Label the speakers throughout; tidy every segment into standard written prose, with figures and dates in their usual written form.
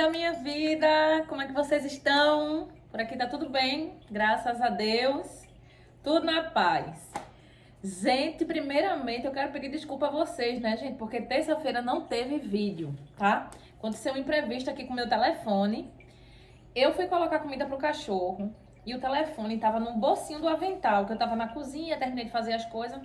Speaker 1: da minha vida! Como é que vocês estão? Por aqui tá tudo bem, graças a Deus. Tudo na paz. Gente, primeiramente eu quero pedir desculpa a vocês, né, gente? Porque terça-feira não teve vídeo, tá? Aconteceu um imprevisto aqui com o meu telefone. Eu fui colocar comida pro cachorro e o telefone tava no bolsinho do avental, que eu tava na cozinha, terminei de fazer as coisas.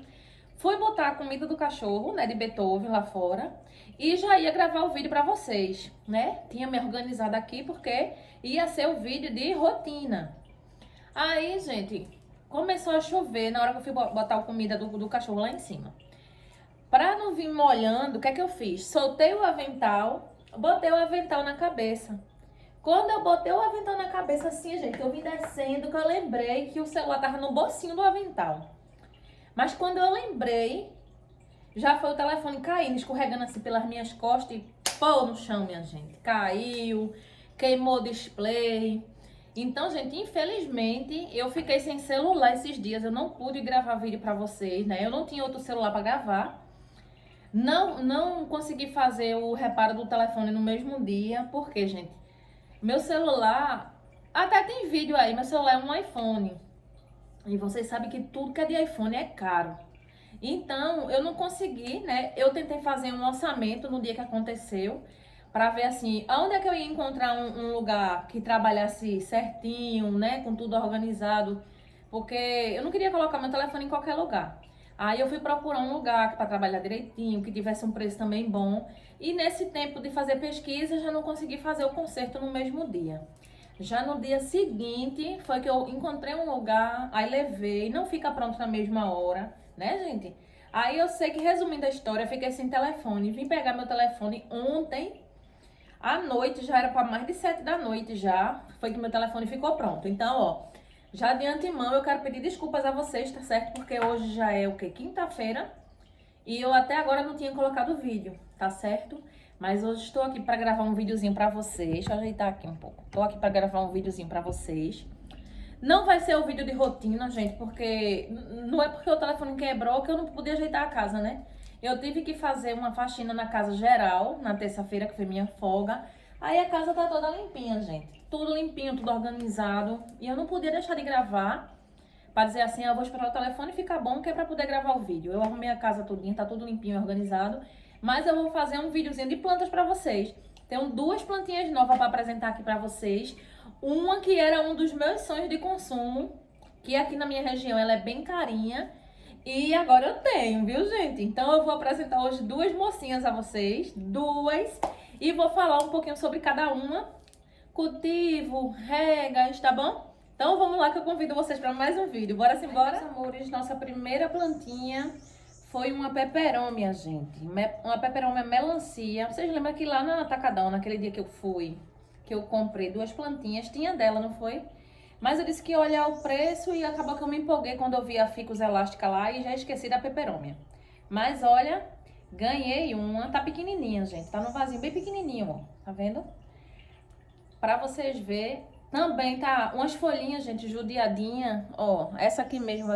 Speaker 1: Fui botar a comida do cachorro, né, de Beethoven lá fora, e já ia gravar o vídeo pra vocês, né? Tinha me organizado aqui porque ia ser o vídeo de rotina. Aí, gente, começou a chover na hora que eu fui botar a comida do cachorro lá em cima. Pra não vir molhando, o que é que eu fiz? Soltei o avental, botei o avental na cabeça. Quando eu botei o avental na cabeça assim, gente, eu vim descendo que eu lembrei que o celular tava no bolsinho do avental. Mas quando eu lembrei, já foi o telefone caindo, escorregando assim pelas minhas costas e pô no chão, minha gente. Caiu, queimou o display. Então, gente, infelizmente, eu fiquei sem celular esses dias. Eu não pude gravar vídeo pra vocês, né? Eu não tinha outro celular pra gravar. Não consegui fazer o reparo do telefone no mesmo dia. Porque, gente, meu celular... Até tem vídeo aí, meu celular é um iPhone. E vocês sabem que tudo que é de iPhone é caro. Então, eu não consegui, né? Eu tentei fazer um orçamento no dia que aconteceu, para ver assim, onde é que eu ia encontrar um lugar que trabalhasse certinho, né? Com tudo organizado, porque eu não queria colocar meu telefone em qualquer lugar. Aí eu fui procurar um lugar para trabalhar direitinho, que tivesse um preço também bom. E nesse tempo de fazer pesquisa, já não consegui fazer o conserto no mesmo dia. Já no dia seguinte, foi que eu encontrei um lugar, aí levei, não fica pronto na mesma hora, né, gente? Aí eu sei que, resumindo a história, eu fiquei sem telefone. Vim pegar meu telefone ontem, à noite, já era para mais de 7 da noite já, foi que meu telefone ficou pronto. Então, ó, já de antemão eu quero pedir desculpas a vocês, tá certo? Porque hoje já é o quê? Quinta-feira. E eu até agora não tinha colocado vídeo, tá certo? Mas hoje estou aqui para gravar um videozinho para vocês. Deixa eu ajeitar aqui um pouco. Estou aqui para gravar um videozinho para vocês. Não vai ser o vídeo de rotina, gente, porque não é porque o telefone quebrou que eu não podia ajeitar a casa, né? Eu tive que fazer uma faxina na casa geral, na terça-feira, que foi minha folga. Aí a casa tá toda limpinha, gente. Tudo limpinho, tudo organizado. E eu não podia deixar de gravar para dizer assim, eu vou esperar o telefone ficar bom, que é para poder gravar o vídeo. Eu arrumei a casa todinha, tá tudo limpinho e organizado. Mas eu vou fazer um videozinho de plantas para vocês. Tenho duas plantinhas novas para apresentar aqui para vocês. Uma que era um dos meus sonhos de consumo, que aqui na minha região ela é bem carinha. E agora eu tenho, viu, gente? Então eu vou apresentar hoje duas mocinhas a vocês, duas. E vou falar um pouquinho sobre cada uma. Cultivo, regas, tá bom? Então vamos lá que eu convido vocês para mais um vídeo. Bora embora? Meus amores, nossa primeira plantinha foi uma peperômia, gente. Uma peperômia melancia. Vocês lembram que lá na Atacadão, naquele dia que eu fui, que eu comprei duas plantinhas, tinha dela, não foi? Mas eu disse que ia olhar o preço e acabou que eu me empolguei quando eu vi a ficus elástica lá e já esqueci da peperômia. Mas olha, ganhei uma. Tá pequenininha, gente. Tá no vasinho bem pequenininho, ó. Tá vendo? Pra vocês verem. Também tá umas folhinhas, gente, judiadinha. Ó, essa aqui mesmo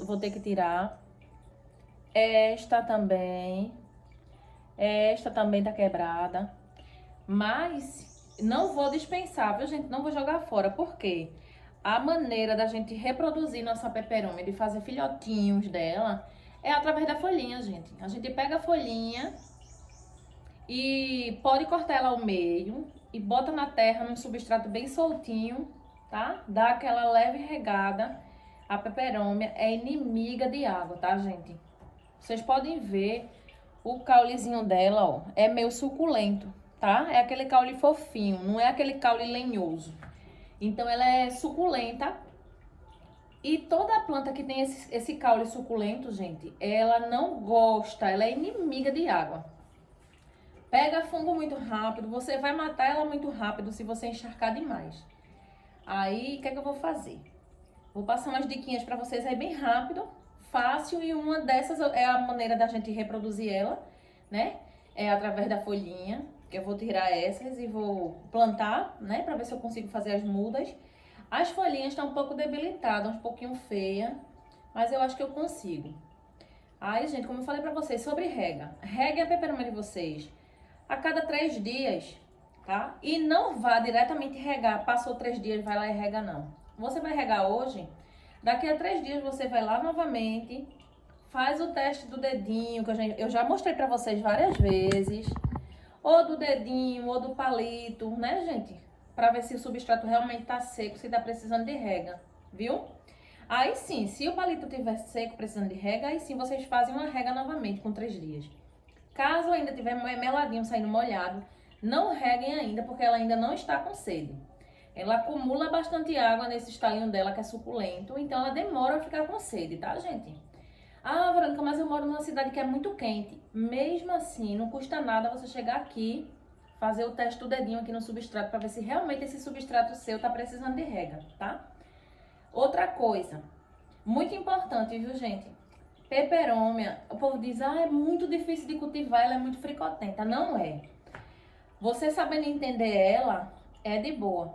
Speaker 1: vou ter que tirar. Esta também. Esta também tá quebrada. Mas não vou dispensar, viu, gente? Não vou jogar fora. Por quê? A maneira da gente reproduzir nossa peperômia, de fazer filhotinhos dela, é através da folhinha, gente. A gente pega a folhinha e pode cortar ela ao meio e bota na terra num substrato bem soltinho, tá? Dá aquela leve regada. A peperômia é inimiga de água, tá, gente? Vocês podem ver o caulezinho dela, ó, é meio suculento, tá? É aquele caule fofinho, não é aquele caule lenhoso. Então ela é suculenta. E toda planta que tem esse caule suculento, gente, ela não gosta, ela é inimiga de água. Pega fungo muito rápido, você vai matar ela muito rápido se você encharcar demais. Aí, o que é que eu vou fazer? Vou passar umas diquinhas pra vocês aí bem rápido, fácil, e uma dessas é a maneira da gente reproduzir ela, né? É através da folhinha, que eu vou tirar essas e vou plantar, né? Pra ver se eu consigo fazer as mudas. As folhinhas estão um pouco debilitadas, um pouquinho feia, mas eu acho que eu consigo. Aí, gente, como eu falei pra vocês, sobre rega. Reguem a peperômia de vocês a cada 3 dias, tá? E não vá diretamente regar, passou 3 dias, vai lá e rega não. Você vai regar hoje, daqui a 3 dias você vai lá novamente, faz o teste do dedinho, que eu já mostrei pra vocês várias vezes, ou do dedinho, ou do palito, né, gente? Pra ver se o substrato realmente tá seco, se tá precisando de rega, viu? Aí sim, se o palito tiver seco, precisando de rega, aí sim vocês fazem uma rega novamente com 3 dias. Caso ainda tiver meladinho, saindo molhado, não reguem ainda, porque ela ainda não está com sede. Ela acumula bastante água nesse estalinho dela, que é suculento, então ela demora a ficar com sede, tá, gente? Ah, Verônica, mas eu moro numa cidade que é muito quente. Mesmo assim, não custa nada você chegar aqui, fazer o teste do dedinho aqui no substrato, para ver se realmente esse substrato seu tá precisando de rega, tá? Outra coisa, muito importante, viu, gente? Peperômia, o povo diz, ah, é muito difícil de cultivar, ela é muito fricotenta. Não é. Você sabendo entender ela, é de boa.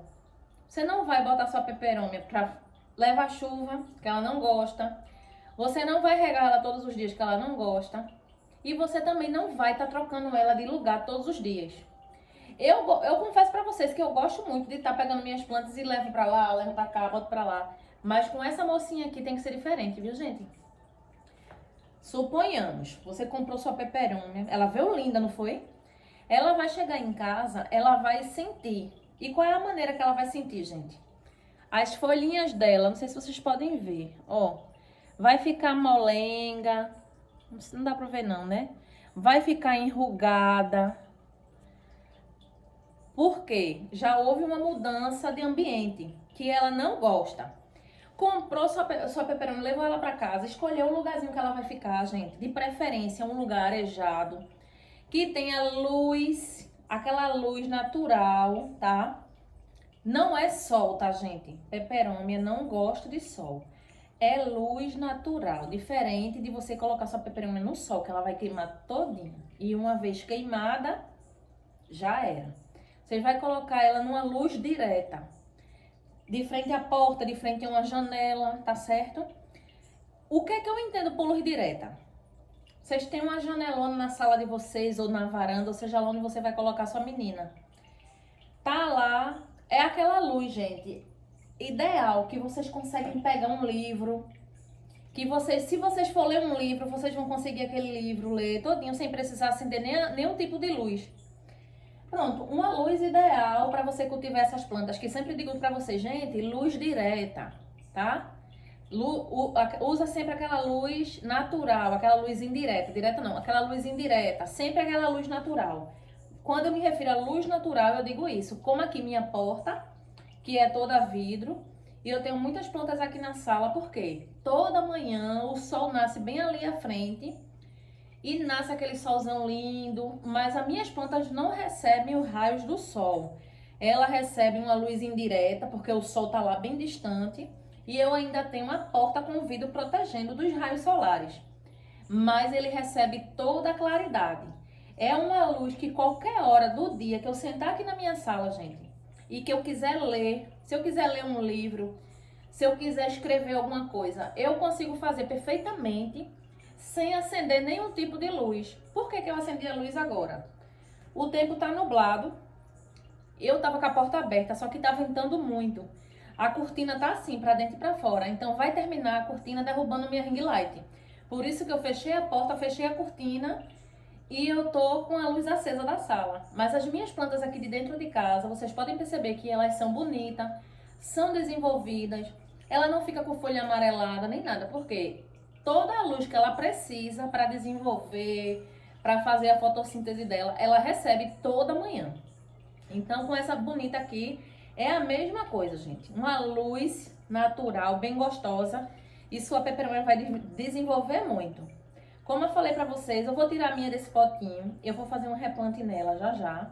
Speaker 1: Você não vai botar sua peperômia pra levar chuva, que ela não gosta. Você não vai regar ela todos os dias, que ela não gosta. E você também não vai estar trocando ela de lugar todos os dias. Eu confesso pra vocês que eu gosto muito de estar pegando minhas plantas e levo pra lá, levo pra cá, boto pra lá. Mas com essa mocinha aqui tem que ser diferente, viu, gente? Suponhamos, você comprou sua peperômia, ela veio linda, não foi? Ela vai chegar em casa, ela vai sentir. E qual é a maneira que ela vai sentir, gente? As folhinhas dela, não sei se vocês podem ver, ó. Vai ficar molenga, não dá pra ver não, né? Vai ficar enrugada. Por quê? Já houve uma mudança de ambiente, que ela não gosta. Comprou sua peperônia, levou ela pra casa, escolheu o lugarzinho que ela vai ficar, gente. De preferência, um lugar arejado, que tenha luz, aquela luz natural, tá? Não é sol, tá, gente? Peperômia não gosta de sol. É luz natural, diferente de você colocar sua peperômia no sol, que ela vai queimar todinha. E uma vez queimada, já era. Você vai colocar ela numa luz direta, de frente à porta, de frente a uma janela, tá certo? O que é que eu entendo por luz direta? Vocês têm uma janelona na sala de vocês ou na varanda, ou seja lá onde você vai colocar sua menina. Tá lá, é aquela luz, gente, ideal, que vocês conseguem pegar um livro, que vocês, se vocês for ler um livro, vocês vão conseguir aquele livro ler todinho sem precisar acender nenhum tipo de luz. Pronto, uma luz ideal para você cultivar essas plantas, que sempre digo para vocês, gente, luz direta, tá? Usa sempre aquela luz natural, aquela luz indireta, direta não, aquela luz indireta, sempre aquela luz natural. Quando eu me refiro à luz natural, eu digo isso, como aqui minha porta, que é toda vidro, e eu tenho muitas plantas aqui na sala, porque toda manhã o sol nasce bem ali à frente, e nasce aquele solzão lindo, mas as minhas plantas não recebem os raios do sol. Ela recebe uma luz indireta, porque o sol está lá bem distante, e eu ainda tenho uma porta com vidro protegendo dos raios solares. Mas ele recebe toda a claridade. É uma luz que qualquer hora do dia que eu sentar aqui na minha sala, gente, e que eu quiser ler, se eu quiser ler um livro, se eu quiser escrever alguma coisa, eu consigo fazer perfeitamente sem acender nenhum tipo de luz. Por que eu acendi a luz agora? O tempo tá nublado, eu tava com a porta aberta, só que tá ventando muito. A cortina tá assim, pra dentro e pra fora, então vai terminar a cortina derrubando minha ring light. Por isso que eu fechei a porta, fechei a cortina e eu tô com a luz acesa da sala. Mas as minhas plantas aqui de dentro de casa, vocês podem perceber que elas são bonitas, são desenvolvidas, ela não fica com folha amarelada nem nada, porque toda a luz que ela precisa para desenvolver, para fazer a fotossíntese dela, ela recebe toda manhã. Então, com essa bonita aqui, é a mesma coisa, gente. Uma luz natural, bem gostosa, e sua peperômia vai desenvolver muito. Como eu falei pra vocês, eu vou tirar a minha desse potinho, eu vou fazer um replante nela já já.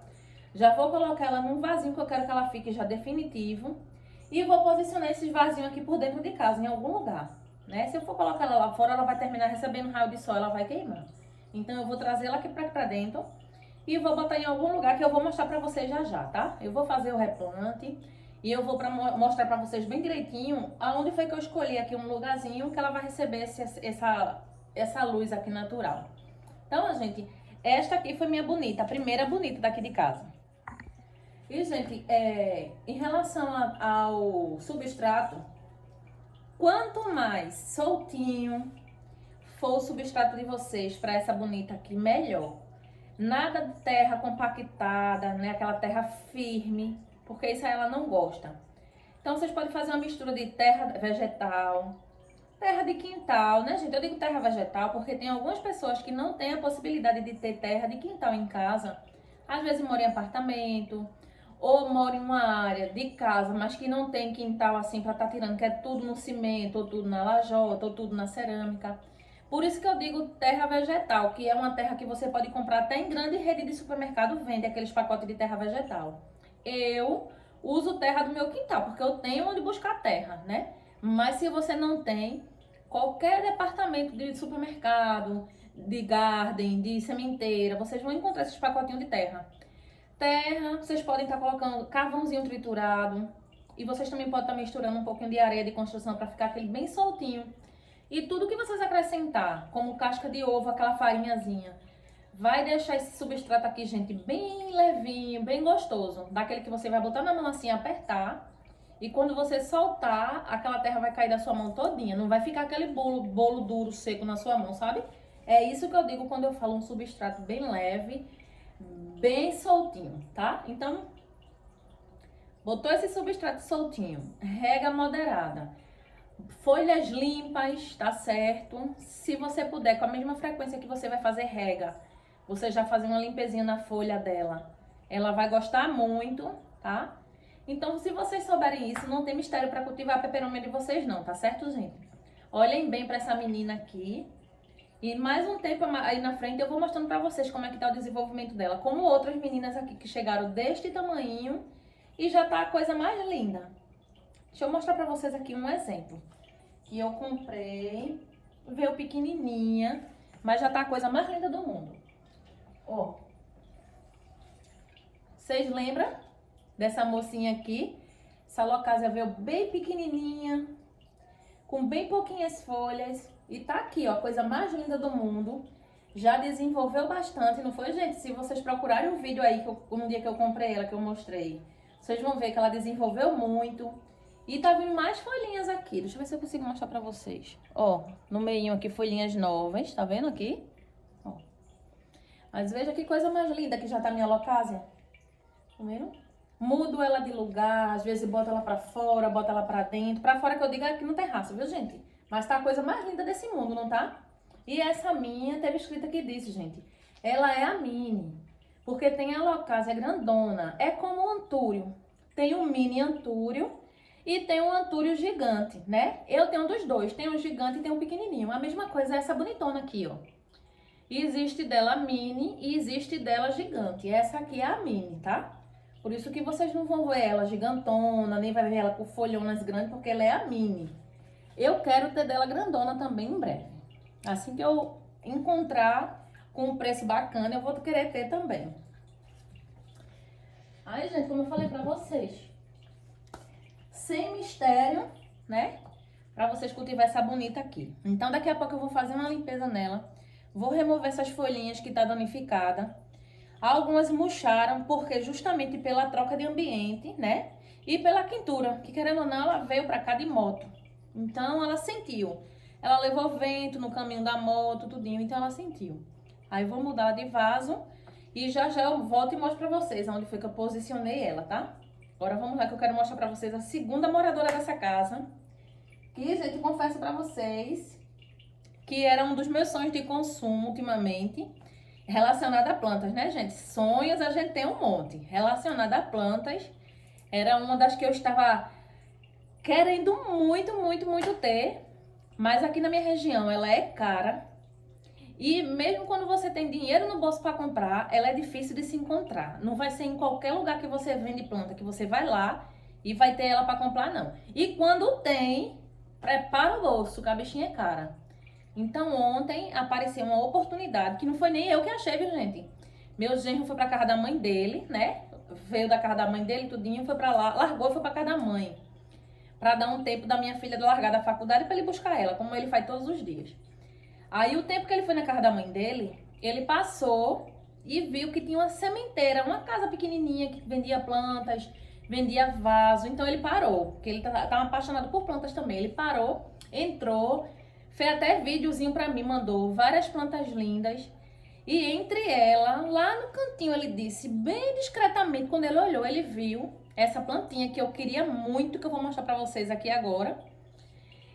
Speaker 1: Já vou colocar ela num vasinho que eu quero que ela fique já definitivo. E vou posicionar esses vasinhos aqui por dentro de casa, em algum lugar, né? Se eu for colocar ela lá fora, ela vai terminar recebendo raio de sol, ela vai queimar. Então eu vou trazer ela aqui pra dentro e vou botar em algum lugar que eu vou mostrar pra vocês já já, tá? Eu vou fazer o replante e eu vou mostrar pra vocês bem direitinho aonde foi que eu escolhi aqui um lugarzinho que ela vai receber essa luz aqui natural. Então, gente, esta aqui foi minha bonita, a primeira bonita daqui de casa. E, gente, em relação ao substrato, quanto mais soltinho for o substrato de vocês para essa bonita aqui, melhor. Nada de terra compactada, né? Aquela terra firme, porque isso aí ela não gosta. Então vocês podem fazer uma mistura de terra vegetal, terra de quintal, né, gente? Eu digo terra vegetal porque tem algumas pessoas que não têm a possibilidade de ter terra de quintal em casa. Às vezes moram em apartamento, ou moram em uma área de casa, mas que não tem quintal assim para estar tirando, que é tudo no cimento, ou tudo na lajota, ou tudo na cerâmica. Por isso que eu digo terra vegetal, que é uma terra que você pode comprar até em grande rede de supermercado, vende aqueles pacotes de terra vegetal. Eu uso terra do meu quintal, porque eu tenho onde buscar terra, né? Mas se você não tem, qualquer departamento de supermercado, de garden, de sementeira, vocês vão encontrar esses pacotinhos de terra. Terra, vocês podem estar colocando carvãozinho triturado. E vocês também podem estar misturando um pouquinho de areia de construção para ficar aquele bem soltinho. E tudo que vocês acrescentar, como casca de ovo, aquela farinhazinha, vai deixar esse substrato aqui, gente, bem levinho, bem gostoso. Daquele que você vai botar na mão assim, apertar. E quando você soltar, aquela terra vai cair da sua mão todinha. Não vai ficar aquele bolo duro, seco na sua mão, sabe? É isso que eu digo quando eu falo um substrato bem leve, bem soltinho, tá? Então, botou esse substrato soltinho, rega moderada. Folhas limpas, tá certo? Se você puder, com a mesma frequência que você vai fazer rega, você já fazer uma limpezinha na folha dela. Ela vai gostar muito, tá? Então, se vocês souberem isso, não tem mistério para cultivar a peperomia de vocês não, tá certo, gente? Olhem bem para essa menina aqui. E mais um tempo aí na frente eu vou mostrando para vocês como é que tá o desenvolvimento dela. Como outras meninas aqui que chegaram deste tamanho e já tá a coisa mais linda. Deixa eu mostrar para vocês aqui um exemplo. Que eu comprei, veio pequenininha, mas já tá a coisa mais linda do mundo. Ó. Vocês lembram dessa mocinha aqui? Essa locásia veio bem pequenininha, com bem pouquinhas folhas. E tá aqui, ó, a coisa mais linda do mundo. Já desenvolveu bastante, não foi, gente? Se vocês procurarem o vídeo aí, um dia que eu comprei ela, que eu mostrei, vocês vão ver que ela desenvolveu muito. E tá vindo mais folhinhas aqui. Deixa eu ver se eu consigo mostrar pra vocês. Ó, no meio aqui, folhinhas novas. Tá vendo aqui? Ó. Mas veja que coisa mais linda que já tá a minha locásia. Tá vendo? Mudo ela de lugar, às vezes boto ela pra fora, boto ela pra dentro. Pra fora que eu digo é aqui no terraço, viu, gente? Mas tá a coisa mais linda desse mundo, não tá? E essa minha teve escrita que disse, gente. Ela é a mini. Porque tem a locásia grandona. É como o antúrio. Tem um mini antúrio e tem um antúrio gigante, né? Eu tenho dos dois. Tem um gigante e tem um pequenininho. A mesma coisa é essa bonitona aqui, ó. Existe dela mini e existe dela gigante. Essa aqui é a mini, tá? Por isso que vocês não vão ver ela gigantona, nem vai ver ela com folhonas grandes, porque ela é a mini. Eu quero ter dela grandona também em breve. Assim que eu encontrar com um preço bacana, eu vou querer ter também. Aí, gente, como eu falei pra vocês, sem mistério, né? Pra vocês cultivar essa bonita aqui. Então, daqui a pouco eu vou fazer uma limpeza nela. Vou remover essas folhinhas que tá danificada. Algumas murcharam porque justamente pela troca de ambiente, né? E pela quintura, que querendo ou não, ela veio pra cá de moto. Então, ela sentiu. Ela levou vento no caminho da moto, tudinho, então ela sentiu. Aí, eu vou mudar de vaso e já eu volto e mostro pra vocês onde foi que eu posicionei ela, tá? Agora, vamos lá que eu quero mostrar pra vocês a segunda moradora dessa casa. Que, gente, confesso pra vocês que era um dos meus sonhos de consumo ultimamente. Relacionado a plantas, né, gente? Sonhos a gente tem um monte. Relacionado a plantas, era uma das que eu estava querendo muito ter. Mas aqui na minha região ela é cara. E mesmo quando você tem dinheiro no bolso para comprar, ela é difícil de se encontrar. Não vai ser em qualquer lugar que você vende planta que você vai lá e vai ter ela para comprar, não. E quando tem, prepara o bolso, que a bichinha é cara. Então ontem apareceu uma oportunidade, que não foi nem eu que achei, viu, gente? Meu genro foi pra casa da mãe dele, né? Veio da casa da mãe dele, tudinho, foi pra lá, largou e foi pra casa da mãe. Pra dar um tempo da minha filha largar da faculdade pra ele buscar ela, como ele faz todos os dias. Aí o tempo que ele foi na casa da mãe dele, ele passou e viu que tinha uma sementeira, uma casa pequenininha que vendia plantas, vendia vaso. Então ele parou, porque ele tava apaixonado por plantas também. Ele parou, entrou, fez até videozinho pra mim, mandou várias plantas lindas. E entre elas, lá no cantinho, ele disse, bem discretamente, quando ele olhou, ele viu essa plantinha que eu queria muito, que eu vou mostrar pra vocês aqui agora.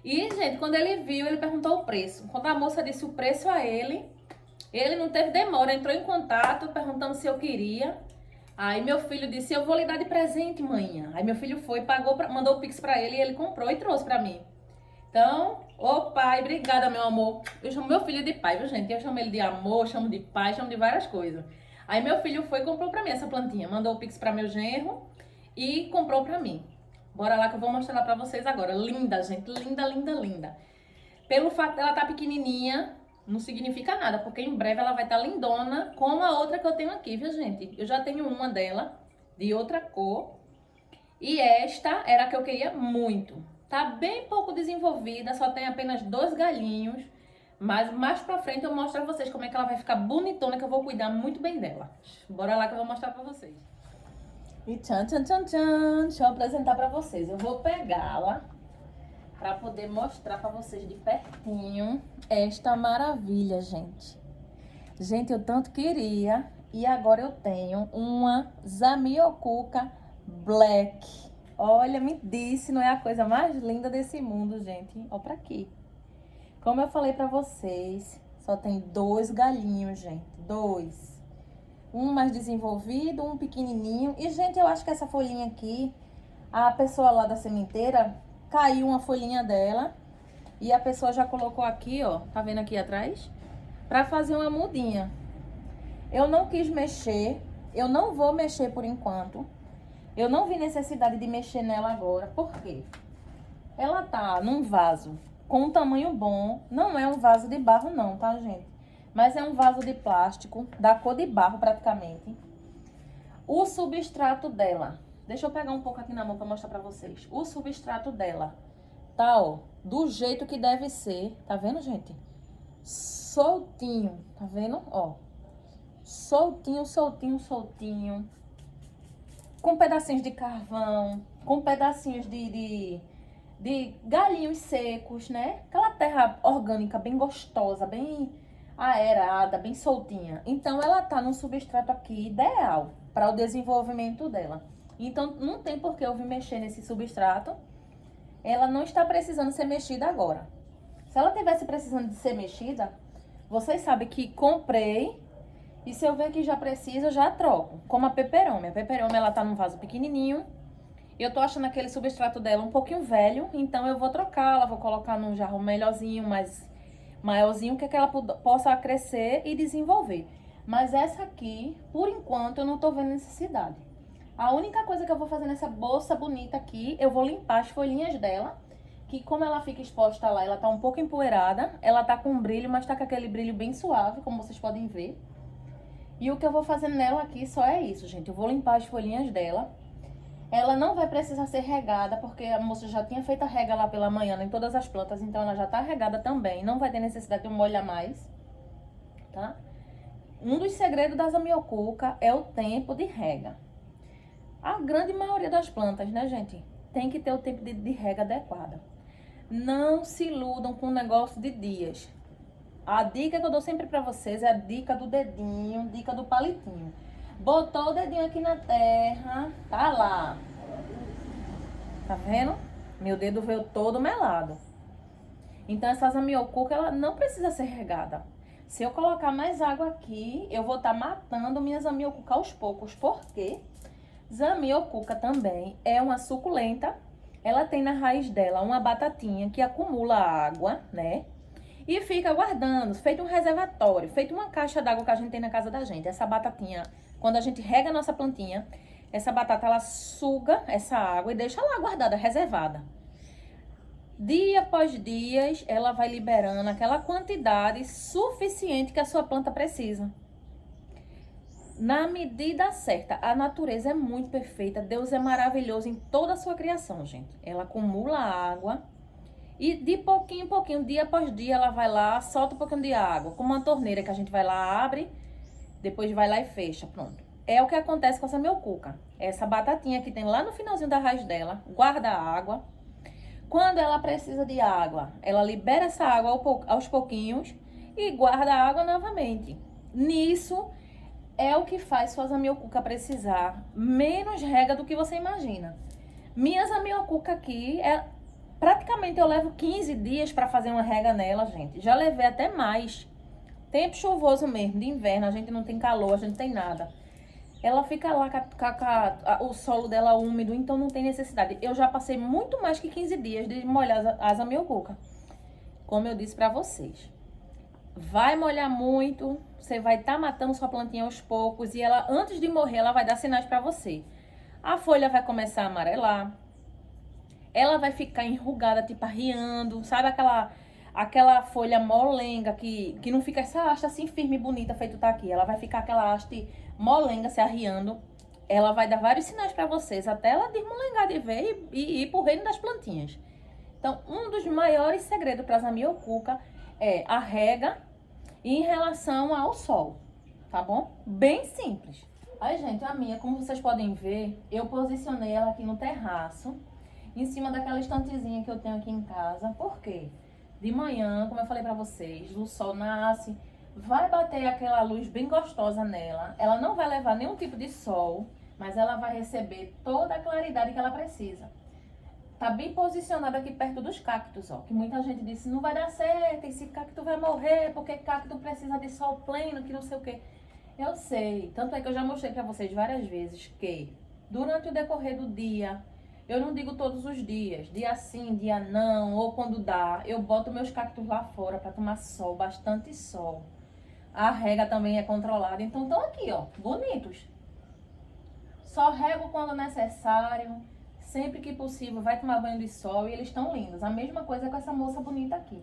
Speaker 1: E, gente, quando ele viu, ele perguntou o preço. Quando a moça disse o preço a ele não teve demora, entrou em contato, perguntando se eu queria. Aí meu filho disse, eu vou lhe dar de presente, manhã. Aí meu filho foi, pagou, mandou o Pix pra ele e ele comprou e trouxe pra mim. Então, ô pai, obrigada, meu amor. Eu chamo meu filho de pai, viu, gente? Eu chamo ele de amor, chamo de pai, chamo de várias coisas. Aí meu filho foi e comprou pra mim essa plantinha. Mandou o Pix pra meu genro e comprou pra mim. Bora lá que eu vou mostrar pra vocês agora. Linda, gente. Linda, linda, linda. Pelo fato dela estar pequenininha, não significa nada, porque em breve ela vai estar lindona, como a outra que eu tenho aqui, viu, gente? Eu já tenho uma dela, de outra cor. E esta era a que eu queria muito. Tá bem pouco desenvolvida, só tem apenas 2 galhinhos. Mas mais pra frente eu mostro pra vocês como é que ela vai ficar bonitona, que eu vou cuidar muito bem dela. Bora lá que eu vou mostrar pra vocês. E tchan, tchan, tchan, tchan. Deixa eu apresentar pra vocês. Eu vou pegá-la pra poder mostrar pra vocês de pertinho esta maravilha, gente. Gente, eu tanto queria. E agora eu tenho uma Zamioculca Black. Olha, me disse, não é a coisa mais linda desse mundo, gente. Olha pra aqui. Como eu falei pra vocês, só tem 2 galhinhos, gente. 2. Um mais desenvolvido, um pequenininho. E, gente, eu acho que essa folhinha aqui, a pessoa lá da sementeira, caiu uma folhinha dela. E a pessoa já colocou aqui, ó, tá vendo aqui atrás? Pra fazer uma mudinha. Eu não quis mexer, eu não vou mexer por enquanto. Eu não vi necessidade de mexer nela agora. Por quê? Ela tá num vaso com um tamanho bom. Não é um vaso de barro não, tá, gente? Mas é um vaso de plástico, da cor de barro praticamente. O substrato dela, deixa eu pegar um pouco aqui na mão pra mostrar pra vocês. O substrato dela tá, ó, do jeito que deve ser. Tá vendo, gente? Soltinho, tá vendo? Ó, soltinho, soltinho, soltinho. Com pedacinhos de carvão, com pedacinhos de galinhos secos, né? Aquela terra orgânica bem gostosa, bem aerada, bem soltinha. Então, ela tá num substrato aqui ideal para o desenvolvimento dela. Então, não tem por que eu vir mexer nesse substrato. Ela não está precisando ser mexida agora. Se ela tivesse precisando de ser mexida, vocês sabem que comprei. E se eu ver que já precisa, eu já troco. Como a peperome. A peperome, ela tá num vaso pequenininho. E eu tô achando aquele substrato dela um pouquinho velho. Então, eu vou trocá-la. Vou colocar num jarro melhorzinho, mais maiorzinho, que ela possa crescer e desenvolver. Mas essa aqui, por enquanto, eu não tô vendo necessidade. A única coisa que eu vou fazer nessa bolsa bonita aqui, eu vou limpar as folhinhas dela. Que como ela fica exposta lá, ela tá um pouco empoeirada. Ela tá com brilho, mas tá com aquele brilho bem suave, como vocês podem ver. E o que eu vou fazer nela aqui só é isso, gente. Eu vou limpar as folhinhas dela. Ela não vai precisar ser regada, porque a moça já tinha feito a rega lá pela manhã em todas as plantas. Então, ela já tá regada também. Não vai ter necessidade de molhar mais, tá? Um dos segredos da Zamioculca é o tempo de rega. A grande maioria das plantas, né, gente? Tem que ter o tempo de rega adequado. Não se iludam com o negócio de dias. A dica que eu dou sempre pra vocês é a dica do dedinho, dica do palitinho. Botou o dedinho aqui na terra, tá lá. Tá vendo? Meu dedo veio todo melado. Então, essa Zamioculca, ela não precisa ser regada. Se eu colocar mais água aqui, eu vou estar matando minha Zamioculca aos poucos. Por quê? Zamioculca também é uma suculenta. Ela tem na raiz dela uma batatinha que acumula água, né? E fica guardando, feito um reservatório, feito uma caixa d'água que a gente tem na casa da gente. Essa batatinha, quando a gente rega a nossa plantinha, essa batata, ela suga essa água e deixa lá guardada, reservada. Dia após dia, ela vai liberando aquela quantidade suficiente que a sua planta precisa. Na medida certa, a natureza é muito perfeita, Deus é maravilhoso em toda a sua criação, gente. Ela acumula água. E de pouquinho em pouquinho, dia após dia, ela vai lá, solta um pouquinho de água. Como uma torneira que a gente vai lá, abre, depois vai lá e fecha, pronto. É o que acontece com essa zamioculca. Essa batatinha que tem lá no finalzinho da raiz dela, guarda a água. Quando ela precisa de água, ela libera essa água aos pouquinhos e guarda a água novamente. Nisso é o que faz sua zamioculca precisar menos rega do que você imagina. Minha zamioculca aqui, praticamente eu levo 15 dias para fazer uma rega nela, gente. Já levei até mais. Tempo chuvoso mesmo, de inverno, a gente não tem calor, a gente não tem nada. Ela fica lá com o solo dela úmido, então não tem necessidade. Eu já passei muito mais que 15 dias de molhar a zamioculca. Como eu disse pra vocês. Vai molhar muito, você vai estar matando sua plantinha aos poucos. E ela, antes de morrer, ela vai dar sinais pra você. A folha vai começar a amarelar. Ela vai ficar enrugada, tipo arriando. Sabe aquela folha molenga que não fica essa haste assim firme e bonita feito tá aqui. Ela vai ficar aquela haste molenga se arriando. Ela vai dar vários sinais para vocês até ela desmolengar de vez e ir pro reino das plantinhas. Então, um dos maiores segredos para a zamioculca é a rega em relação ao sol, tá bom? Bem simples. Aí, gente, a minha, como vocês podem ver, eu posicionei ela aqui no terraço, em cima daquela estantezinha que eu tenho aqui em casa. Por quê? De manhã, como eu falei pra vocês, o sol nasce, vai bater aquela luz bem gostosa nela. Ela não vai levar nenhum tipo de sol, mas ela vai receber toda a claridade que ela precisa. Tá bem posicionada aqui perto dos cactos, ó. Que muita gente disse, não vai dar certo, esse cacto vai morrer, porque cacto precisa de sol pleno, que não sei o quê. Eu sei, tanto é que eu já mostrei pra vocês várias vezes que durante o decorrer do dia, eu não digo todos os dias, dia sim, dia não, ou quando dá, eu boto meus cactos lá fora para tomar sol, bastante sol. A rega também é controlada, então estão aqui, ó, bonitos. Só rego quando necessário, sempre que possível vai tomar banho de sol e eles estão lindos. A mesma coisa com essa moça bonita aqui.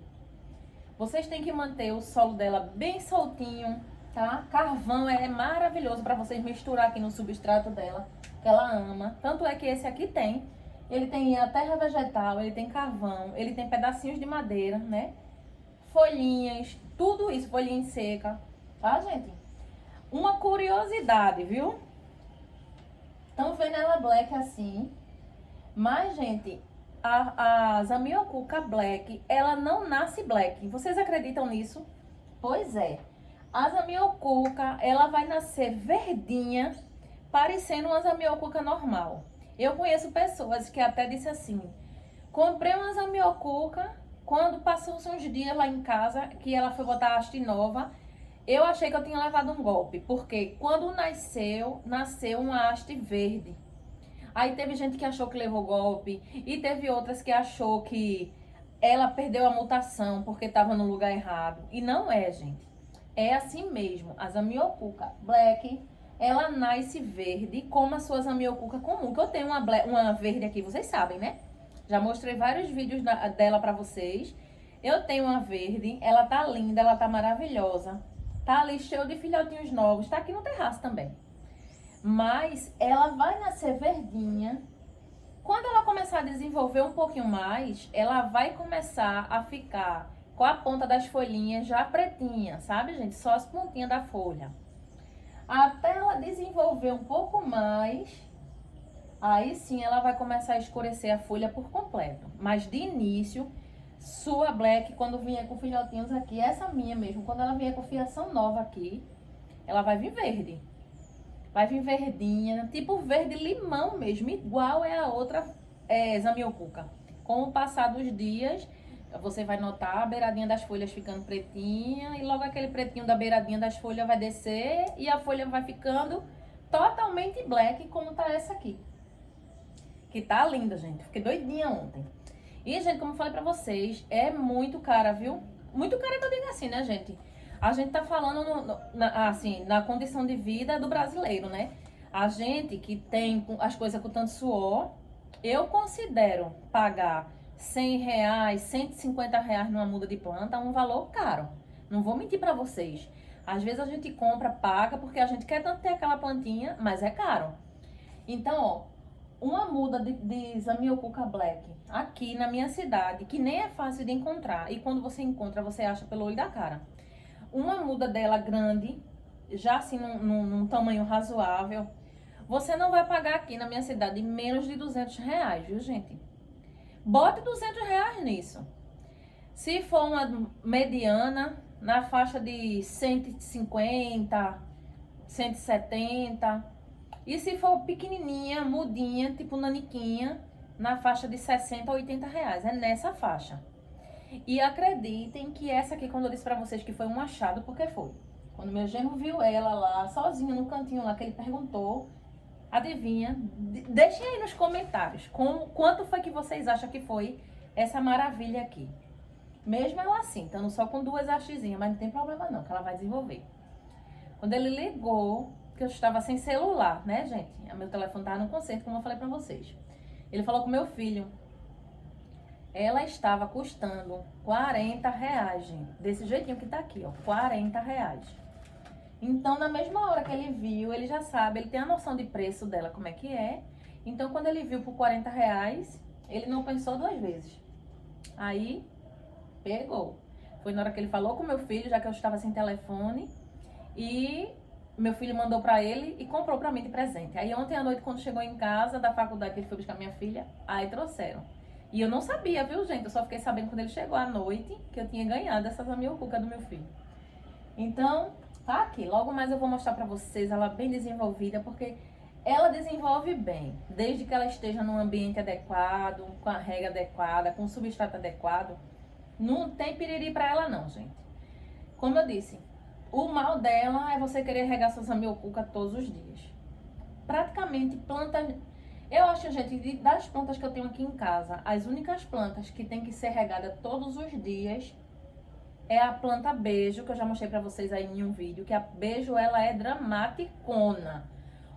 Speaker 1: Vocês têm que manter o solo dela bem soltinho, tá? Carvão é maravilhoso para vocês misturar aqui no substrato dela, que ela ama. Tanto é que esse aqui tem. Ele tem a terra vegetal, ele tem carvão, ele tem pedacinhos de madeira, né? Folhinhas, tudo isso, folhinha seca, tá, gente? Uma curiosidade, viu? Estão vendo ela black assim. Mas, gente, a zamioculca black, ela não nasce black. Vocês acreditam nisso? Pois é. A zamioculca, ela vai nascer verdinha, parecendo uma zamioculca normal. Eu conheço pessoas que até disse assim, comprei uma zamioculca, quando passou uns dias lá em casa, que ela foi botar a haste nova, eu achei que eu tinha levado um golpe, porque quando nasceu uma haste verde. Aí teve gente que achou que levou golpe, e teve outras que achou que ela perdeu a mutação porque estava no lugar errado. E não é, gente. É assim mesmo. A zamioculca black, ela nasce verde como a sua zamioculca comum. Que eu tenho uma verde aqui, vocês sabem, né? Já mostrei vários vídeos dela pra vocês. Eu tenho uma verde, ela tá linda, ela tá maravilhosa. Tá ali cheio de filhotinhos novos, tá aqui no terraço também. Mas ela vai nascer verdinha. Quando ela começar a desenvolver um pouquinho mais, ela vai começar a ficar com a ponta das folhinhas já pretinha, sabe, gente? Só as pontinhas da folha. Até ela desenvolver um pouco mais, aí sim ela vai começar a escurecer a folha por completo. Mas de início, sua black, quando vier com filhotinhos aqui, essa minha mesmo, quando ela vier com fiação nova aqui, ela vai vir verde. Vai vir verdinha, tipo verde limão mesmo, igual é a outra zamioculca. Com o passar dos dias, você vai notar a beiradinha das folhas ficando pretinha e logo aquele pretinho da beiradinha das folhas vai descer e a folha vai ficando totalmente black, como tá essa aqui. Que tá linda, gente. Fiquei doidinha ontem. E, gente, como eu falei pra vocês, é muito cara, viu? Muito cara que eu digo assim, né, gente? A gente tá falando, assim, na condição de vida do brasileiro, né? A gente que tem as coisas com tanto suor, eu considero pagar R$ 100, R$ 150 numa muda de planta um valor caro. Não vou mentir pra vocês. Às vezes a gente compra, paga, porque a gente quer tanto ter aquela plantinha, mas é caro. Então, ó, uma muda de zamioculca black aqui na minha cidade, que nem é fácil de encontrar, e quando você encontra, você acha pelo olho da cara. Uma muda dela grande, já assim num tamanho razoável, você não vai pagar aqui na minha cidade menos de R$ 200, viu, gente? Bote R$ 200 nisso. Se for uma mediana, na faixa de 150, 170. E se for pequenininha, mudinha, tipo naniquinha, na faixa de 60 a R$ 80. É nessa faixa. E acreditem que essa aqui, quando eu disse pra vocês que foi um achado, porque foi. Quando meu genro viu ela lá, sozinha no cantinho lá, que ele perguntou, adivinha? Deixem aí nos comentários quanto foi que vocês acham que foi essa maravilha aqui. Mesmo ela assim, estando só com 2 hastezinhas, mas não tem problema não, que ela vai desenvolver. Quando ele ligou, que eu estava sem celular, né, gente? Meu telefone estava no concerto, como eu falei pra vocês. Ele falou com meu filho. Ela estava custando R$ 40, gente. Desse jeitinho que tá aqui, ó, R$ 40. Então, na mesma hora que ele viu, ele já sabe, ele tem a noção de preço dela, como é que é. Então, quando ele viu por R$ 40, ele não pensou 2 vezes. Aí, pegou. Foi na hora que ele falou com meu filho, já que eu estava sem telefone. E meu filho mandou pra ele e comprou pra mim de presente. Aí, ontem à noite, quando chegou em casa da faculdade, que ele foi buscar minha filha, aí trouxeram. E eu não sabia, viu, gente? Eu só fiquei sabendo quando ele chegou à noite que eu tinha ganhado essa zamioculca do meu filho. Então, tá aqui. Logo mais eu vou mostrar pra vocês ela bem desenvolvida, porque ela desenvolve bem, desde que ela esteja num ambiente adequado, com a rega adequada, com o substrato adequado. Não tem piriri pra ela não, gente. Como eu disse, o mal dela é você querer regar sua zamioculca todos os dias. Praticamente plantas... Eu acho, gente, das plantas que eu tenho aqui em casa, as únicas plantas que tem que ser regada todos os dias é a planta beijo, que eu já mostrei pra vocês aí em um vídeo, que a beijo, ela é dramaticona.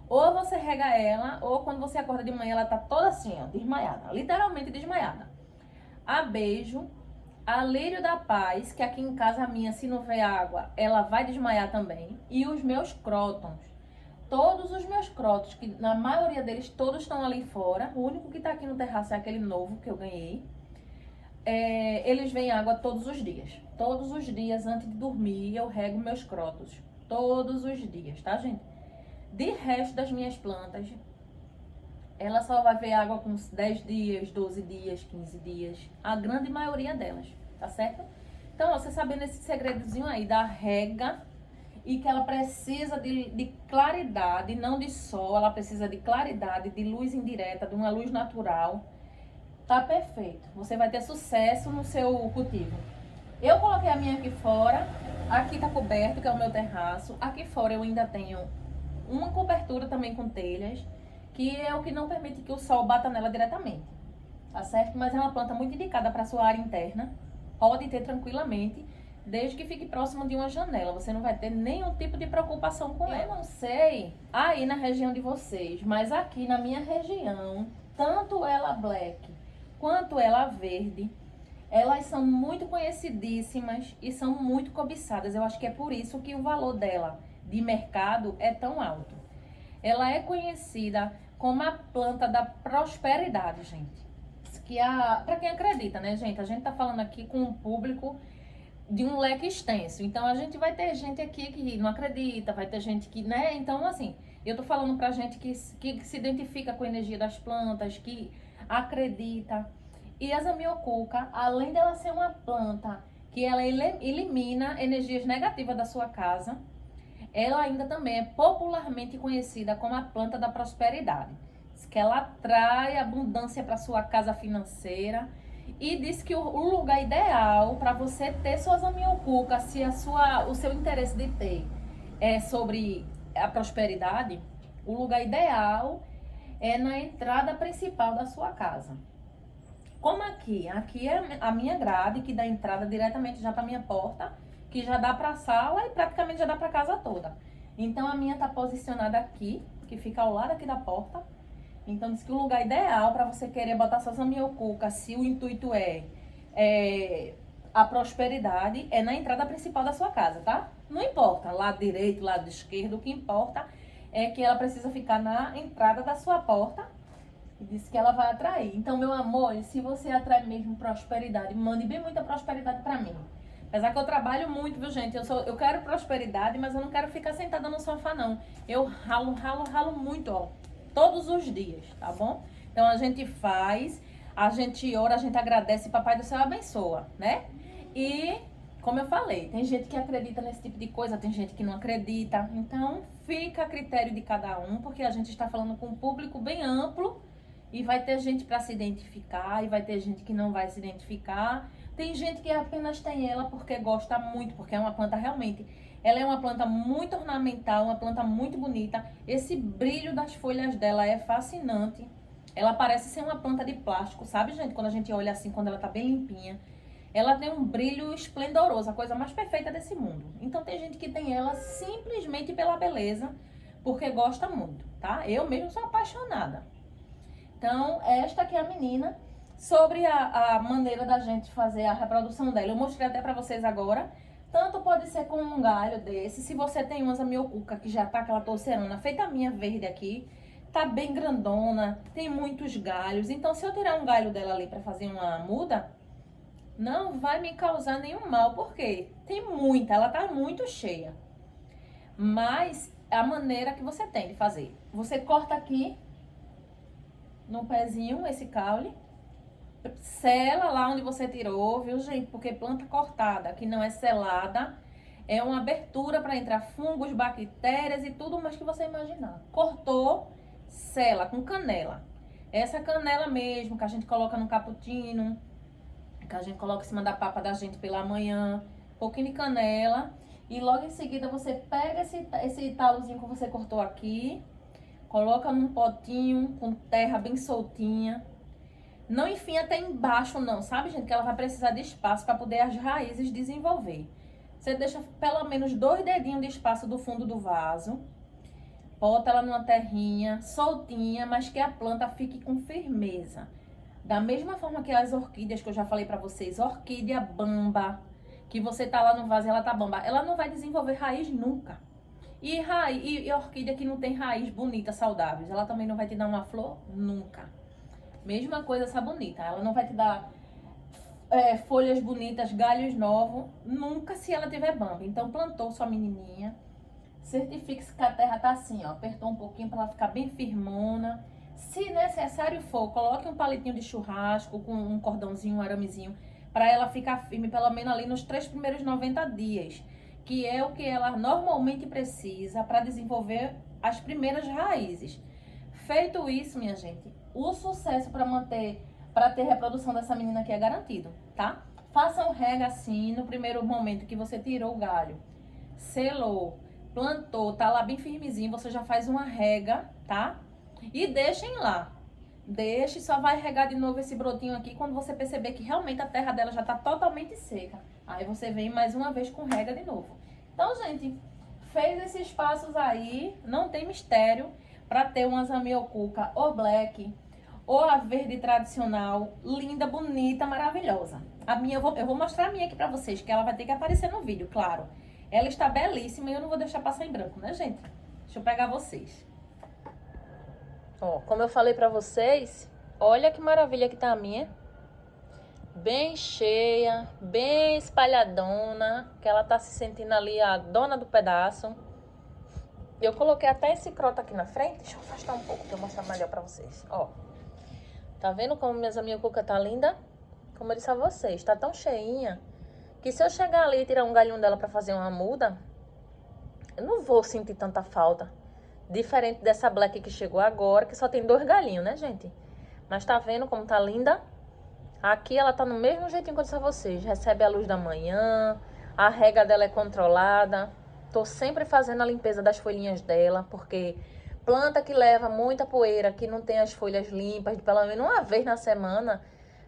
Speaker 1: Ou você rega ela, ou quando você acorda de manhã, ela tá toda assim, ó, desmaiada, literalmente desmaiada. A beijo, a lírio da paz, que aqui em casa a minha, se não ver água, ela vai desmaiar também. E os meus crótons. Todos os meus crótons, que na maioria deles todos estão ali fora. O único que tá aqui no terraço é aquele novo que eu ganhei. Eles vêm água todos os dias. Todos os dias antes de dormir eu rego meus crótons. Todos os dias, tá, gente? De resto das minhas plantas, ela só vai ver água com 10 dias, 12 dias, 15 dias. A grande maioria delas, tá certo? Então, ó, você sabendo esse segredozinho aí da rega, e que ela precisa de claridade, não de sol, ela precisa de claridade, de luz indireta, de uma luz natural. Tá perfeito. Você vai ter sucesso no seu cultivo. Eu coloquei a minha aqui fora, aqui tá coberto, que é o meu terraço. Aqui fora eu ainda tenho uma cobertura também com telhas, que é o que não permite que o sol bata nela diretamente, tá certo? Mas é uma planta muito indicada para sua área interna, pode ter tranquilamente, desde que fique próximo de uma janela, você não vai ter nenhum tipo de preocupação com ela. Eu não sei aí na região de vocês, mas aqui na minha região, tanto ela black quanto ela verde, elas são muito conhecidíssimas e são muito cobiçadas. Eu acho que é por isso que o valor dela de mercado é tão alto. Ela é conhecida como a planta da prosperidade, gente. Para quem acredita, né, gente? A gente tá falando aqui com um público de um leque extenso. Então, a gente vai ter gente aqui que não acredita, vai ter gente que, né? Então, assim, eu tô falando pra gente que se identifica com a energia das plantas, que acredita. E a zamioculca, além dela ser uma planta que ela elimina energias negativas da sua casa, ela ainda também é popularmente conhecida como a planta da prosperidade. Diz que ela atrai abundância para sua casa financeira. E diz que o lugar ideal para você ter sua zamioculca, se o seu interesse de ter é sobre a prosperidade, o lugar ideal é na entrada principal da sua casa. Como aqui é a minha grade, que dá entrada diretamente já para minha porta, que já dá para a sala e praticamente já dá para a casa toda. Então a minha tá posicionada aqui, que fica ao lado aqui da porta. Então, diz que o lugar ideal para você querer botar sua zamioculca, se o intuito é a prosperidade, é na entrada principal da sua casa, tá? Não importa, lado direito, lado esquerdo, o que importa é que ela precisa ficar na entrada da sua porta. E diz que ela vai atrair. Então, meu amor, se você atrai mesmo prosperidade, mande bem muita prosperidade para mim. Apesar que eu trabalho muito, viu, gente? Eu quero prosperidade, mas eu não quero ficar sentada no sofá, não. Eu ralo muito, ó. Todos os dias, tá bom? Então a gente faz, a gente ora, a gente agradece, Papai do Céu abençoa, né? E, como eu falei, tem gente que acredita nesse tipo de coisa, tem gente que não acredita. Então, fica a critério de cada um, porque a gente está falando com um público bem amplo e vai ter gente para se identificar e vai ter gente que não vai se identificar. Tem gente que apenas tem ela porque gosta muito, porque é uma planta realmente... Ela é uma planta muito ornamental, uma planta muito bonita. Esse brilho das folhas dela é fascinante. Ela parece ser uma planta de plástico, sabe, gente? Quando a gente olha assim, quando ela tá bem limpinha. Ela tem um brilho esplendoroso, a coisa mais perfeita desse mundo. Então tem gente que tem ela simplesmente pela beleza, porque gosta muito, tá? Eu mesmo sou apaixonada. Então, esta aqui é a menina. Sobre a maneira da gente fazer a reprodução dela, eu mostrei até pra vocês agora. Tanto pode ser com um galho desse. Se você tem uma zamioculca que já tá aquela torcerona, feita a minha verde aqui, tá bem grandona, tem muitos galhos. Então, se eu tirar um galho dela ali pra fazer uma muda, não vai me causar nenhum mal. Por quê? Tem muita, ela tá muito cheia. Mas a maneira que você tem de fazer. Você corta aqui no pezinho esse caule. Sela lá onde você tirou, viu, gente? Porque planta cortada, que não é selada, é uma abertura para entrar fungos, bactérias e tudo mais que você imaginar. Cortou, sela com canela. Essa canela mesmo que a gente coloca no cappuccino, que a gente coloca em cima da papa da gente pela manhã, um pouquinho de canela. E logo em seguida você pega esse talozinho que você cortou aqui, coloca num potinho com terra bem soltinha. Não enfim até embaixo não, sabe, gente? Que ela vai precisar de espaço para poder as raízes desenvolver. Você deixa pelo menos 2 dedinhos de espaço do fundo do vaso. Bota ela numa terrinha soltinha, mas que a planta fique com firmeza. Da mesma forma que as orquídeas que eu já falei para vocês, orquídea bamba, que você tá lá no vaso e ela tá bamba, ela não vai desenvolver raiz nunca. E orquídea que não tem raiz bonita, saudável, ela também não vai te dar uma flor nunca. Mesma coisa essa bonita, ela não vai te dar folhas bonitas, galhos novos, nunca se ela tiver bamba. Então plantou sua menininha, certifique-se que a terra tá assim, ó, apertou um pouquinho para ela ficar bem firmona. Se necessário for, coloque um palitinho de churrasco com um cordãozinho, um aramezinho, para ela ficar firme pelo menos ali nos 3 primeiros 90 dias, que é o que ela normalmente precisa para desenvolver as primeiras raízes. Feito isso, minha gente, o sucesso para ter reprodução dessa menina aqui é garantido, tá? Faça um rega assim no primeiro momento que você tirou o galho, selou, plantou, tá lá bem firmezinho, você já faz uma rega, tá? E deixem lá. Deixe, só vai regar de novo esse brotinho aqui quando você perceber que realmente a terra dela já tá totalmente seca. Aí você vem mais uma vez com rega de novo. Então, gente, fez esses passos aí, não tem mistério. Para ter uma zamioculca ou black, ou a verde tradicional, linda, bonita, maravilhosa. A minha, eu vou mostrar a minha aqui para vocês, que ela vai ter que aparecer no vídeo, claro. Ela está belíssima e eu não vou deixar passar em branco, né, gente? Deixa eu pegar vocês. Ó, como eu falei para vocês, olha que maravilha que tá a minha. Bem cheia, bem espalhadona, que ela tá se sentindo ali a dona do pedaço. Eu coloquei até esse crota aqui na frente. Deixa eu afastar um pouco pra eu mostrar melhor pra vocês. Ó. Tá vendo como minha zamioculca tá linda? Como eu disse a vocês, tá tão cheinha que se eu chegar ali e tirar um galhinho dela pra fazer uma muda, eu não vou sentir tanta falta. Diferente dessa black que chegou agora, que só tem 2 galhinhos, né, gente? Mas tá vendo como tá linda? Aqui ela tá no mesmo jeitinho que eu disse a vocês. Recebe a luz da manhã, a rega dela é controlada. Tô sempre fazendo a limpeza das folhinhas dela, porque planta que leva muita poeira, que não tem as folhas limpas, pelo menos uma vez na semana,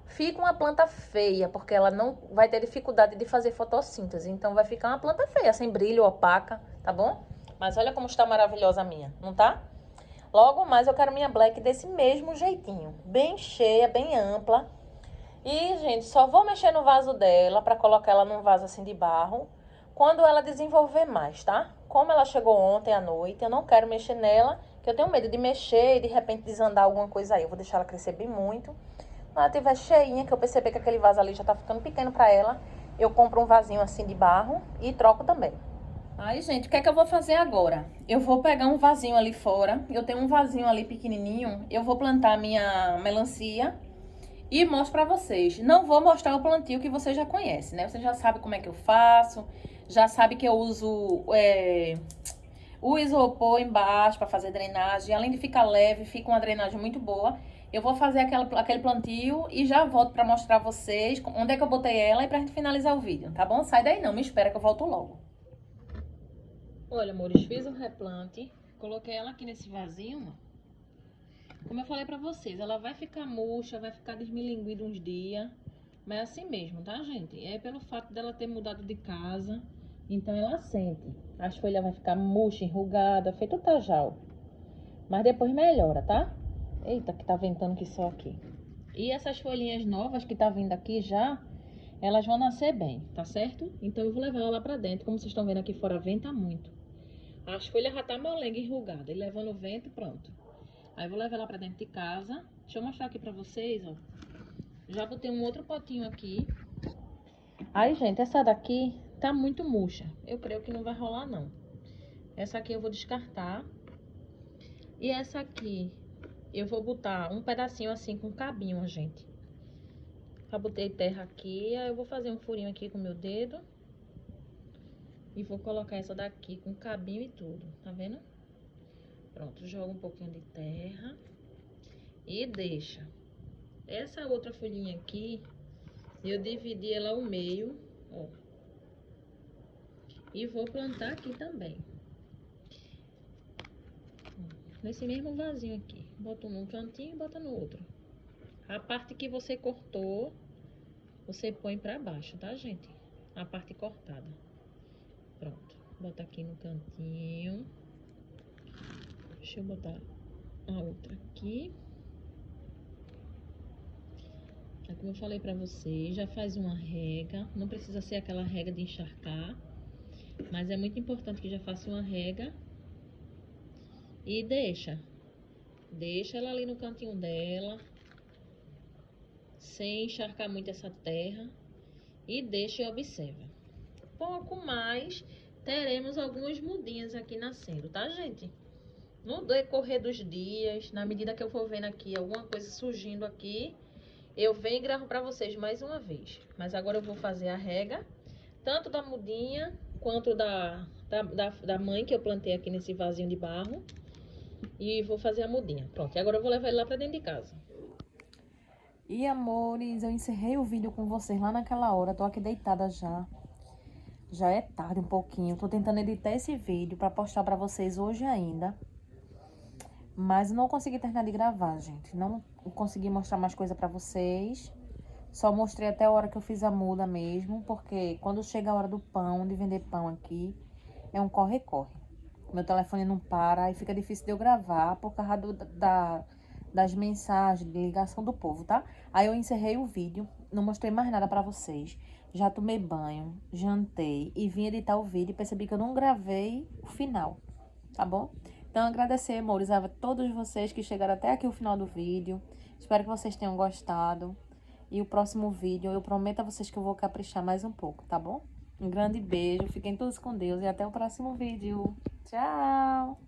Speaker 1: fica uma planta feia, porque ela não vai ter dificuldade de fazer fotossíntese. Então vai ficar uma planta feia, sem brilho, opaca, tá bom? Mas olha como está maravilhosa a minha, não tá? Logo mais eu quero minha black desse mesmo jeitinho, bem cheia, bem ampla. E, gente, só vou mexer no vaso dela para colocar ela num vaso assim de barro quando ela desenvolver mais, tá? Como ela chegou ontem à noite, eu não quero mexer nela, que eu tenho medo de mexer e de repente desandar alguma coisa aí. Eu vou deixar ela crescer bem muito. Quando ela estiver cheinha, que eu perceber que aquele vaso ali já tá ficando pequeno pra ela,
Speaker 2: eu compro um vasinho assim de barro e troco também.
Speaker 1: Aí, gente, o que é que eu vou fazer agora? Eu vou pegar um vasinho ali fora. Eu tenho um vasinho ali pequenininho. Eu vou plantar minha melancia e mostro pra vocês. Não vou mostrar o plantio que vocês já conhecem, né? Você já sabe como é que eu faço. Já sabe que eu uso o isopor embaixo pra fazer drenagem. Além de ficar leve, fica uma drenagem muito boa. Eu vou fazer aquele plantio e já volto pra mostrar a vocês onde é que eu botei ela e pra gente finalizar o vídeo, tá bom? Sai daí não, me espera que eu volto logo. Olha, amores, fiz um replante, coloquei ela aqui nesse vasinho, ó. Como eu falei pra vocês, ela vai ficar murcha, vai ficar desmilinguida uns dias, mas é assim mesmo, tá, gente? É pelo fato dela ter mudado de casa, então ela sente. As folhas vai ficar murcha, enrugada, feito tajal. Mas depois melhora, tá? Eita, que tá ventando que só aqui. E essas folhinhas novas que tá vindo aqui já, elas vão nascer bem, tá certo? Então eu vou levar ela lá pra dentro, como vocês estão vendo aqui fora, venta muito. As folhas já tá molenga, enrugada, e levando o vento, pronto. Aí vou levar ela pra dentro de casa. Deixa eu mostrar aqui pra vocês, ó. Já botei um outro potinho aqui. Aí, gente, essa daqui tá muito murcha. Eu creio que não vai rolar, não. Essa aqui eu vou descartar. E essa aqui eu vou botar um pedacinho assim com cabinho, gente. Já botei terra aqui. Aí eu vou fazer um furinho aqui com o meu dedo. E vou colocar essa daqui com cabinho e tudo, tá vendo? Pronto, joga um pouquinho de terra. E deixa. Essa outra folhinha aqui, eu dividi ela ao meio, ó. E vou plantar aqui também. Nesse mesmo vasinho aqui. Bota num cantinho e bota no outro. A parte que você cortou, você põe pra baixo, tá, gente? A parte cortada. Pronto. Bota aqui no cantinho. Deixa eu botar a outra aqui. Como eu falei pra vocês, já faz uma rega. Não precisa ser aquela rega de encharcar, mas é muito importante que já faça uma rega. E deixa ela ali no cantinho dela, sem encharcar muito essa terra. E deixa e observa. Pouco mais, teremos algumas mudinhas aqui nascendo, tá, gente? No decorrer dos dias, na medida que eu for vendo aqui alguma coisa surgindo aqui, eu venho e gravo pra vocês mais uma vez. Mas agora eu vou fazer a rega, tanto da mudinha, quanto da mãe que eu plantei aqui nesse vasinho de barro. E vou fazer a mudinha. Pronto, e agora eu vou levar ele lá pra dentro de casa. E, amores, eu encerrei o vídeo com vocês lá naquela hora. Tô aqui deitada já. Já é tarde um pouquinho. Tô tentando editar esse vídeo pra postar pra vocês hoje ainda. Mas não consegui terminar de gravar, gente. Não consegui mostrar mais coisa pra vocês. Só mostrei até a hora que eu fiz a muda mesmo. Porque quando chega a hora do pão, de vender pão aqui, é um corre-corre. Meu telefone não para e fica difícil de eu gravar por causa das mensagens, de ligação do povo, tá? Aí eu encerrei o vídeo, não mostrei mais nada pra vocês. Já tomei banho, jantei e vim editar o vídeo e percebi que eu não gravei o final, tá bom? Então, agradecer, amores, a todos vocês que chegaram até aqui o final do vídeo. Espero que vocês tenham gostado. E o próximo vídeo, eu prometo a vocês que eu vou caprichar mais um pouco, tá bom? Um grande beijo, fiquem todos com Deus e até o próximo vídeo. Tchau!